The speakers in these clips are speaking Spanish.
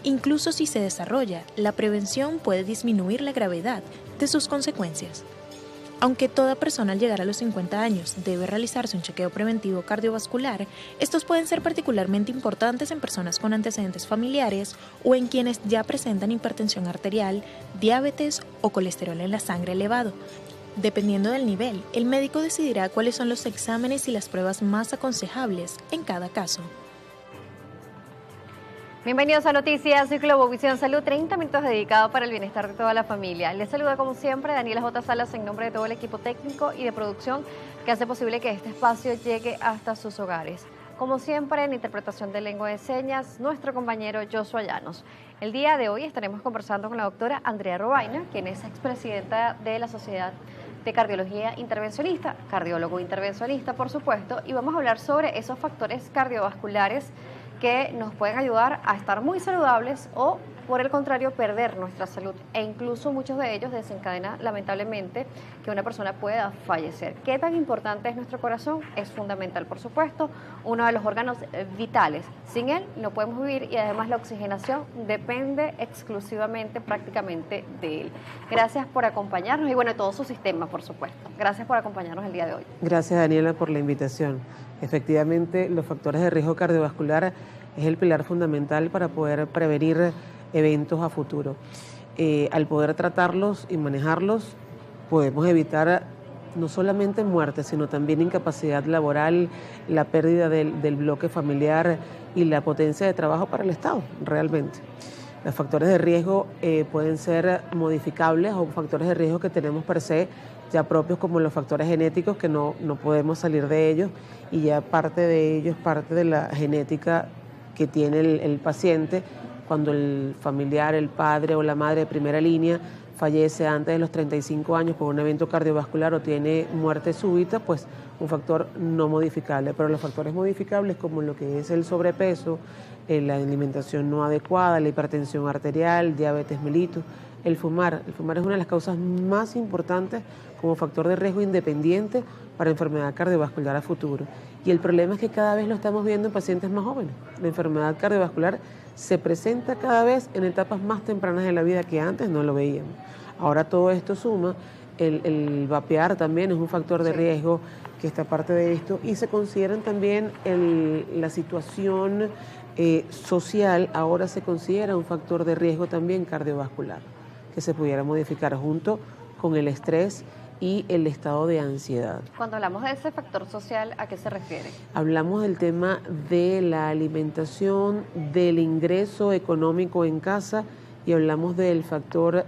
Incluso si se desarrolla, la prevención puede disminuir la gravedad de sus consecuencias. Aunque toda persona al llegar a los 50 años debe realizarse un chequeo preventivo cardiovascular, estos pueden ser particularmente importantes en personas con antecedentes familiares o en quienes ya presentan hipertensión arterial, diabetes o colesterol en la sangre elevado. Dependiendo del nivel, el médico decidirá cuáles son los exámenes y las pruebas más aconsejables en cada caso. Bienvenidos a Noticias y Globovisión Salud, 30 minutos dedicados para el bienestar de toda la familia. Les saluda como siempre Daniela J. Salas en nombre de todo el equipo técnico y de producción que hace posible que este espacio llegue hasta sus hogares. Como siempre, en interpretación de lengua de señas, nuestro compañero Joshua Llanos. El día de hoy estaremos conversando con la doctora Andrea Robaina, quien es expresidenta de la Sociedad de Cardiología Intervencionista, cardiólogo intervencionista, por supuesto, y vamos a hablar sobre esos factores cardiovasculares que nos pueden ayudar a estar muy saludables o, por el contrario, perder nuestra salud. E incluso muchos de ellos desencadenan, lamentablemente, que una persona pueda fallecer. ¿Qué tan importante es nuestro corazón? Es fundamental, por supuesto, uno de los órganos vitales. Sin él no podemos vivir y además la oxigenación depende exclusivamente, prácticamente, de él. Gracias por acompañarnos y, bueno, todo su sistema, por supuesto. Gracias por acompañarnos el día de hoy. Gracias, Daniela, por la invitación. Efectivamente, los factores de riesgo cardiovascular es el pilar fundamental para poder prevenir eventos a futuro. Al poder tratarlos y manejarlos, podemos evitar no solamente muerte, sino también incapacidad laboral, la pérdida del bloque familiar y la potencia de trabajo para el Estado, realmente. Los factores de riesgo pueden ser modificables o factores de riesgo que tenemos per se, ya propios como los factores genéticos, que no podemos salir de ellos, y ya parte de ellos, parte de la genética que tiene el paciente. Cuando el familiar, el padre o la madre de primera línea fallece antes de los 35 años por un evento cardiovascular o tiene muerte súbita, pues un factor no modificable. Pero los factores modificables, como lo que es el sobrepeso, la alimentación no adecuada, la hipertensión arterial, diabetes mellitus, el fumar. El fumar es una de las causas más importantes como factor de riesgo independiente para enfermedad cardiovascular a futuro. Y el problema es que cada vez lo estamos viendo en pacientes más jóvenes. La enfermedad cardiovascular se presenta cada vez en etapas más tempranas de la vida que antes no lo veíamos. Ahora todo esto suma, el vapear también es un factor de riesgo que está parte de esto, y se consideran también la situación social, ahora se considera un factor de riesgo también cardiovascular, que se pudiera modificar junto con el estrés y el estado de ansiedad. Cuando hablamos de ese factor social, ¿a qué se refiere? Hablamos del tema de la alimentación, del ingreso económico en casa, y hablamos del factor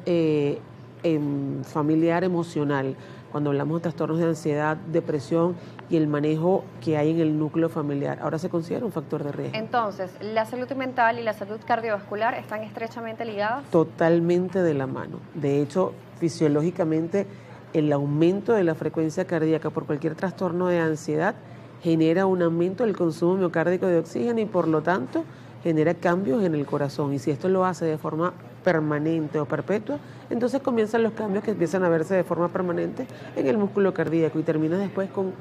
familiar emocional, cuando hablamos de trastornos de ansiedad, depresión y el manejo que hay en el núcleo familiar. Ahora se considera un factor de riesgo. Entonces, ¿la salud mental y la salud cardiovascular están estrechamente ligadas? Totalmente de la mano. De hecho, fisiológicamente, el aumento de la frecuencia cardíaca por cualquier trastorno de ansiedad genera un aumento del consumo miocárdico de oxígeno y, por lo tanto, genera cambios en el corazón. Y si esto lo hace de forma permanente o perpetua, entonces comienzan los cambios que empiezan a verse de forma permanente en el músculo cardíaco, y terminas después con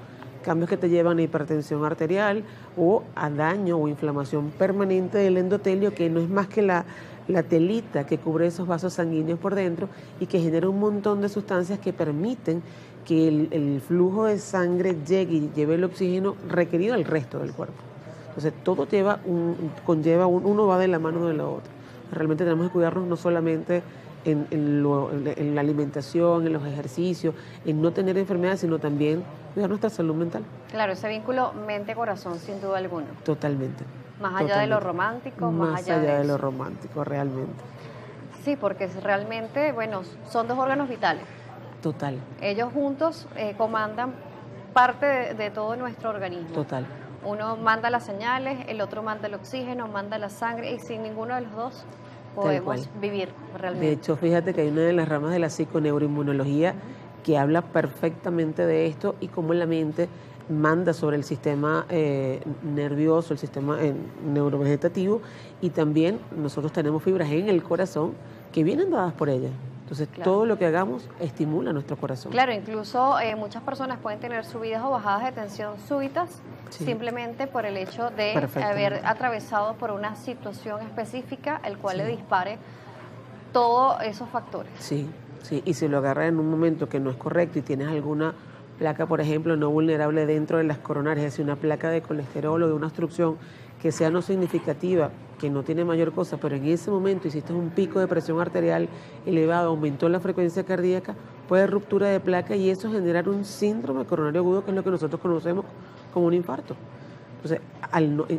cambios que te llevan a hipertensión arterial o a daño o inflamación permanente del endotelio, que no es más que la telita que cubre esos vasos sanguíneos por dentro y que genera un montón de sustancias que permiten que el flujo de sangre llegue y lleve el oxígeno requerido al resto del cuerpo. Entonces todo conlleva uno va de la mano de la otra. Realmente tenemos que cuidarnos no solamente en la alimentación, en los ejercicios, en no tener enfermedades, sino también cuidar nuestra salud mental. Claro, ese vínculo mente-corazón, sin duda alguna. Totalmente. Más allá de lo romántico, más allá de lo romántico, realmente. Sí, porque realmente, bueno, son dos órganos vitales. Total. Ellos juntos comandan parte de todo nuestro organismo. Total. Uno manda las señales, el otro manda el oxígeno, manda la sangre, y sin ninguno de los dos podemos vivir realmente. De hecho, fíjate que hay una de las ramas de la psiconeuroinmunología que habla perfectamente de esto y cómo la mente manda sobre el sistema nervioso, el sistema neurovegetativo, y también nosotros tenemos fibras en el corazón que vienen dadas por ella. Entonces, Claro. todo lo que hagamos estimula nuestro corazón. Claro, incluso muchas personas pueden tener subidas o bajadas de tensión súbitas Sí. simplemente por el hecho de Perfectamente. haber atravesado por una situación específica, el cual Sí. le dispare todos esos factores. Sí, sí, y si lo agarras en un momento que no es correcto y tienes alguna placa, por ejemplo, no vulnerable dentro de las coronarias, es decir, una placa de colesterol o de una obstrucción que sea no significativa, que no tiene mayor cosa, pero en ese momento hiciste un pico de presión arterial elevado, aumentó la frecuencia cardíaca, puede haber ruptura de placa y eso generar un síndrome coronario agudo, que es lo que nosotros conocemos como un infarto. Entonces,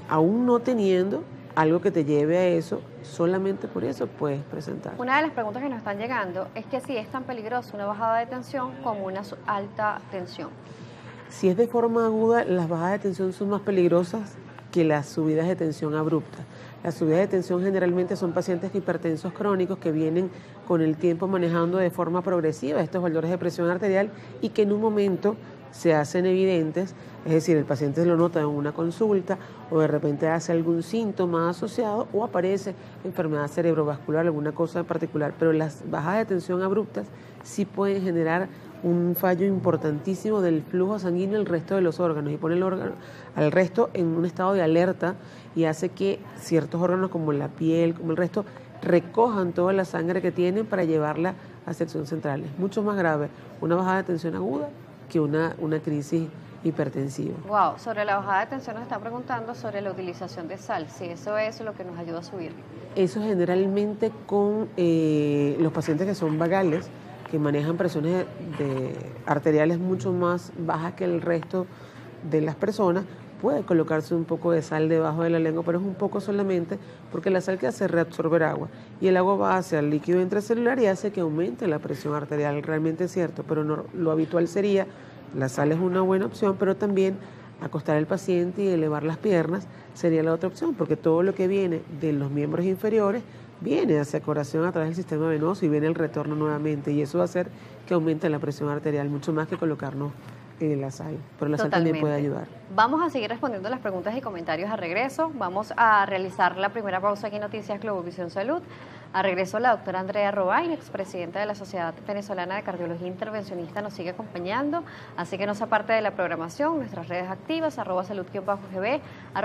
aún no teniendo algo que te lleve a eso, solamente por eso puedes presentar. Una de las preguntas que nos están llegando es que si es tan peligroso una bajada de tensión como una alta tensión. Si es de forma aguda, las bajadas de tensión son más peligrosas que las subidas de tensión abruptas. Las subidas de tensión generalmente son pacientes hipertensos crónicos que vienen con el tiempo manejando de forma progresiva estos valores de presión arterial y que en un momento se hacen evidentes, es decir, el paciente lo nota en una consulta o de repente hace algún síntoma asociado o aparece enfermedad cerebrovascular, alguna cosa en particular, pero las bajadas de tensión abruptas sí pueden generar un fallo importantísimo del flujo sanguíneo al resto de los órganos y pone al resto en un estado de alerta y hace que ciertos órganos como la piel, como el resto, recojan toda la sangre que tienen para llevarla a sección central. Es mucho más grave una bajada de tensión aguda que una crisis hipertensiva. Wow, sobre la bajada de tensión nos está preguntando sobre la utilización de sal, si eso es lo que nos ayuda a subir. Eso generalmente con los pacientes que son vagales, que manejan presiones arteriales mucho más bajas que el resto de las personas, puede colocarse un poco de sal debajo de la lengua, pero es un poco solamente porque la sal que hace es reabsorber agua y el agua va hacia el líquido intracelular y hace que aumente la presión arterial, realmente es cierto, pero no, lo habitual sería, la sal es una buena opción, pero también acostar al paciente y elevar las piernas sería la otra opción, porque todo lo que viene de los miembros inferiores viene hacia el corazón a través del sistema venoso y viene el retorno nuevamente y eso va a hacer que aumente la presión arterial mucho más que colocarnos la sal, pero la sal también puede ayudar. Vamos a seguir respondiendo las preguntas y comentarios a regreso. Vamos a realizar la primera pausa aquí en Noticias Globovisión Salud. A regreso la doctora Andrea Robain, expresidenta de la Sociedad Venezolana de Cardiología Intervencionista, nos sigue acompañando, así que no se aparte de la programación, nuestras redes activas, @salud_gb,